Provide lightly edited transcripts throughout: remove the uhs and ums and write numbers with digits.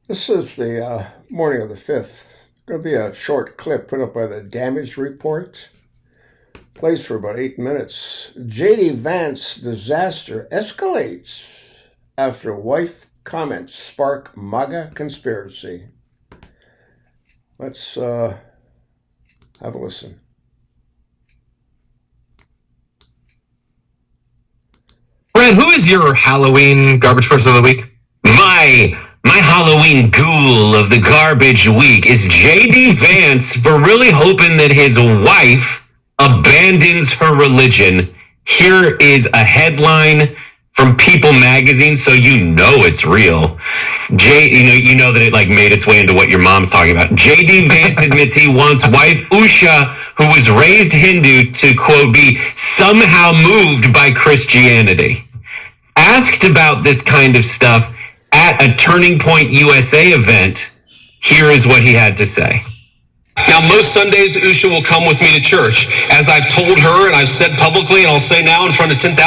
This is the morning of the 5th. Going to be a short clip put up by the damage report. Plays for about 8 minutes. J.D. Vance disaster escalates after wife comments spark MAGA conspiracy. Let's have a listen. Brad, who is your Halloween garbage person of the week? My Halloween ghoul of the garbage week is J.D. Vance for really hoping that his wife abandons her religion. Here is a headline from People magazine, so you know it's real. You know that it made its way into what your mom's talking about. J.D. Vance admits he wants wife Usha, who was raised Hindu, to, quote, be somehow moved by Christianity. Asked about this kind of stuff at a Turning Point USA event, here is what he had to say. Now, most Sundays, Usha will come with me to church. As I've told her, and I've said publicly, and I'll say now in front of 10,000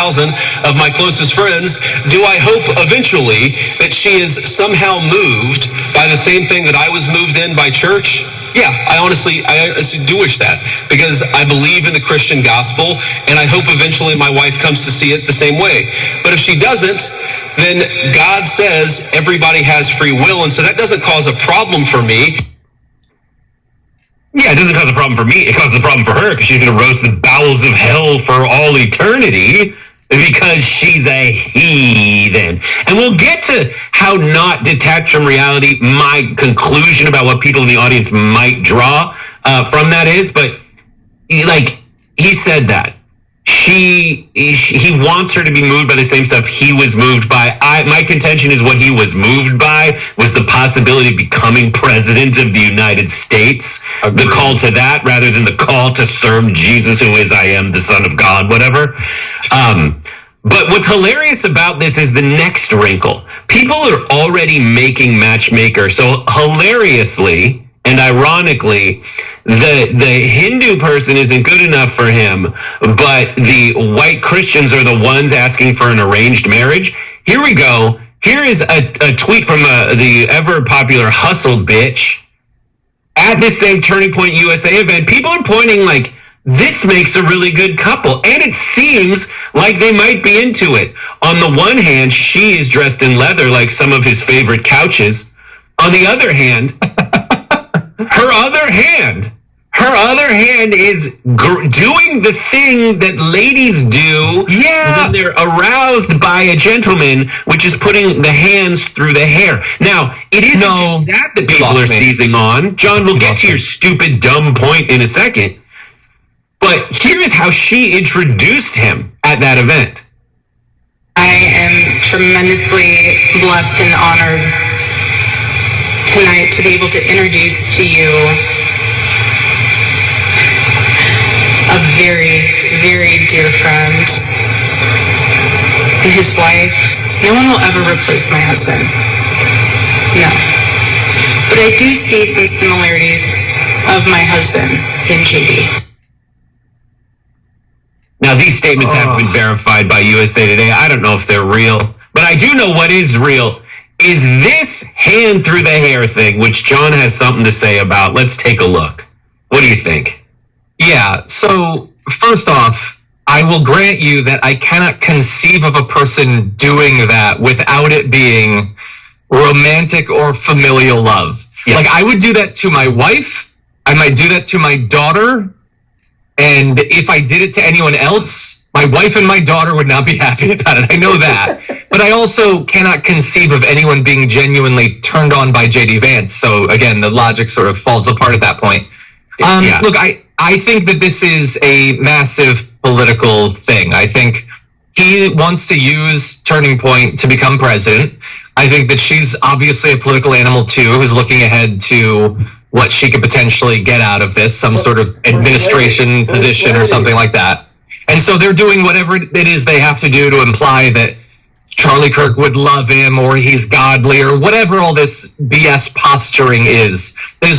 of my closest friends, do I hope eventually that she is somehow moved by the same thing that I was moved in by church? Yeah, I honestly do wish that, because I believe in the Christian gospel, and I hope eventually my wife comes to see it the same way. But if she doesn't, then God says everybody has free will, and so that doesn't cause a problem for me. Yeah, it doesn't cause a problem for me. It causes a problem for her because she's going to roast the bowels of hell for all eternity because she's a heathen. And we'll get to how not detached from reality my conclusion about what people in the audience might draw from that is. But he said that. He wants her to be moved by the same stuff he was moved by. My contention is what he was moved by was the possibility of becoming president of the United States. Agreed. The call to that rather than the call to serve Jesus, who is I am the Son of God, whatever. But what's hilarious about this is the next wrinkle. People are already making matchmaker. So hilariously and ironically, the Hindu person isn't good enough for him, but the white Christians are the ones asking for an arranged marriage. Here we go. Here is a tweet from the ever-popular Hustle Bitch. At this same Turning Point USA event, people are pointing this makes a really good couple, and it seems like they might be into it. On the one hand, she is dressed in leather like some of his favorite couches. On the other hand... Her other hand is doing the thing that ladies do when they're aroused by a gentleman, which is putting the hands through the hair. Now, it isn't just that people are seizing on. John, we'll get to your stupid, dumb point in a second. But here's how she introduced him at that event. I am tremendously blessed and honored tonight to be able to introduce to you a very, very dear friend and his wife. No one will ever replace my husband. No. But I do see some similarities of my husband in JD. Now, these statements haven't been verified by USA Today. I don't know if they're real, but I do know what is real. Is this hand through the hair thing, which John has something to say about. Let's take a look. What do you think? Yeah, so first off, I will grant you that I cannot conceive of a person doing that without it being romantic or familial love. Yeah. I would do that to my wife. I might do that to my daughter. And if I did it to anyone else, my wife and my daughter would not be happy about it. I know that. But I also cannot conceive of anyone being genuinely turned on by J.D. Vance. So again, the logic sort of falls apart at that point. Look, I think that this is a massive political thing. I think he wants to use Turning Point to become president. I think that she's obviously a political animal too, who's looking ahead to what she could potentially get out of this, some sort of administration position or something like that. And so they're doing whatever it is they have to do to imply that Charlie Kirk would love him or he's godly or whatever all this BS posturing is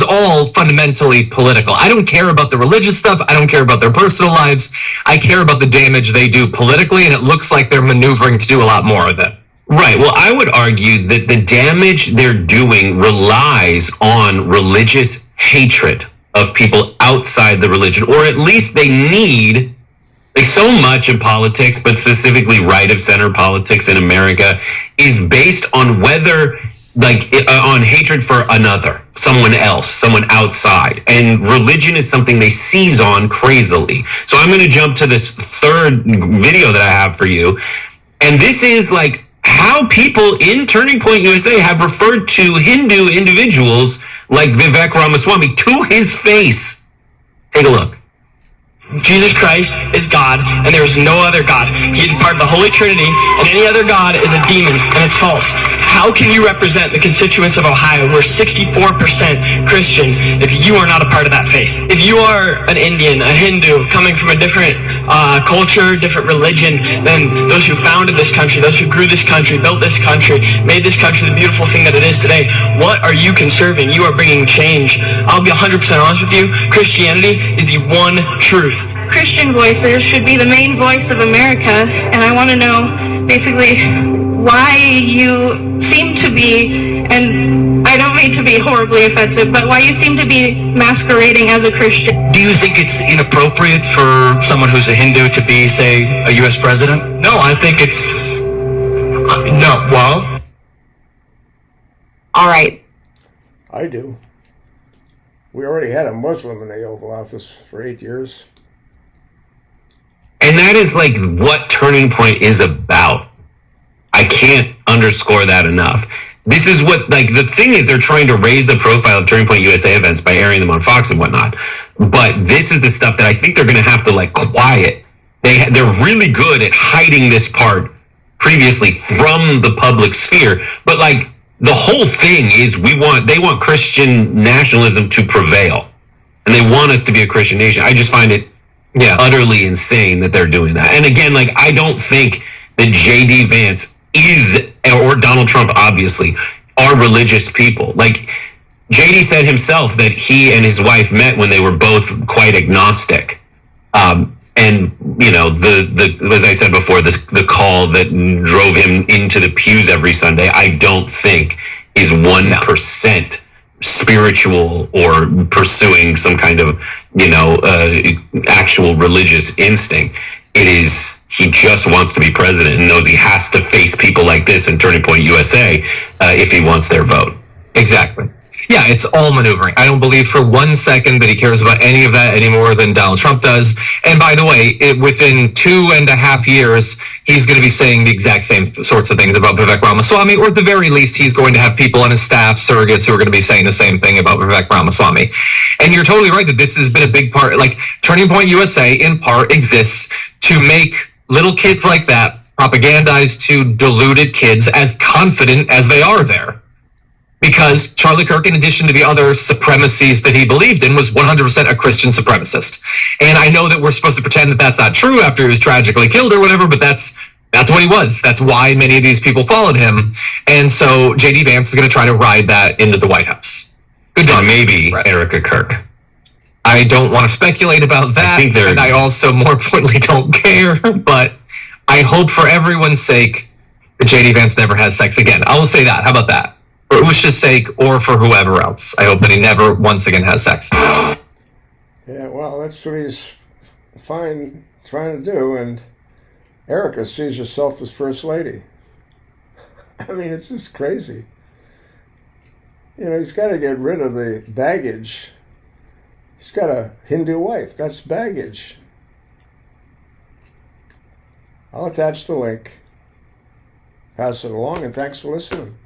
all fundamentally political. I don't care about the religious stuff. I don't care about their personal lives. I care about the damage they do politically, and it looks like they're maneuvering to do a lot more of it. Right. Well, I would argue that the damage they're doing relies on religious hatred of people outside the religion, or at least they need, like so much of politics, but specifically right of center politics in America, is based on whether, like, on hatred for another, someone else, someone outside. And religion is something they seize on crazily. So I'm going to jump to this third video that I have for you. And this is like how people in Turning Point USA have referred to Hindu individuals like Vivek Ramaswamy to his face. Take a look. Jesus Christ is God, and there is no other God. He is part of the Holy Trinity, and any other God is a demon, and it's false. How can you represent the constituents of Ohio who are 64% Christian if you are not a part of that faith? If you are an Indian, a Hindu, coming from a different culture, different religion than those who founded this country, those who grew this country, built this country, made this country the beautiful thing that it is today, what are you conserving? You are bringing change. I'll be 100% honest with you. Christianity is the one truth. Christian voices should be the main voice of America, and I want to know basically why you seem to be, and I don't mean to be horribly offensive, but why you seem to be masquerading as a Christian. Do you think it's inappropriate for someone who's a Hindu to be, say, a U.S. president? No, I think it's... No, well... All right. I do. We already had a Muslim in the Oval Office for 8 years. And that is like what Turning Point is about. I can't underscore that enough. This is what, like, the thing is, they're trying to raise the profile of Turning Point USA events by airing them on Fox and whatnot. But this is the stuff that I think they're going to have to, like, quiet. They're really good at hiding this part previously from the public sphere. But, like, the whole thing is they want Christian nationalism to prevail. And they want us to be a Christian nation. I just find it utterly insane that they're doing that. And again, like, I don't think that J.D. Vance is, or Donald Trump, obviously, are religious people. Like, J.D. said himself that he and his wife met when they were both quite agnostic. And, you know, as I said before, the call that drove him into the pews every Sunday, I don't think is 1% spiritual or pursuing some kind of, you know, actual religious instinct. It is, he just wants to be president and knows he has to face people like this in Turning Point USA if he wants their vote. Exactly. Yeah, it's all maneuvering. I don't believe for 1 second that he cares about any of that any more than Donald Trump does. And by the way, within 2.5 years, he's going to be saying the exact same sorts of things about Vivek Ramaswamy, or at the very least, he's going to have people on his staff, surrogates, who are going to be saying the same thing about Vivek Ramaswamy. And you're totally right that this has been a big part. Like, Turning Point USA, in part, exists to make little kids like that propagandize to deluded kids as confident as they are there. Because Charlie Kirk, in addition to the other supremacies that he believed in, was 100% a Christian supremacist. And I know that we're supposed to pretend that that's not true after he was tragically killed or whatever, but that's what he was. That's why many of these people followed him. And so J.D. Vance is going to try to ride that into the White House. Good day. Or maybe Erica Kirk. I don't want to speculate about that. And I also, more importantly, don't care. But I hope for everyone's sake that J.D. Vance never has sex again. I will say that. How about that? For Usha's sake, or for whoever else. I hope that he never once again has sex. Yeah, well, that's what he's trying to do, and Erica sees herself as First Lady. I mean, it's just crazy. You know, he's got to get rid of the baggage. He's got a Hindu wife. That's baggage. I'll attach the link. Pass it along, and thanks for listening.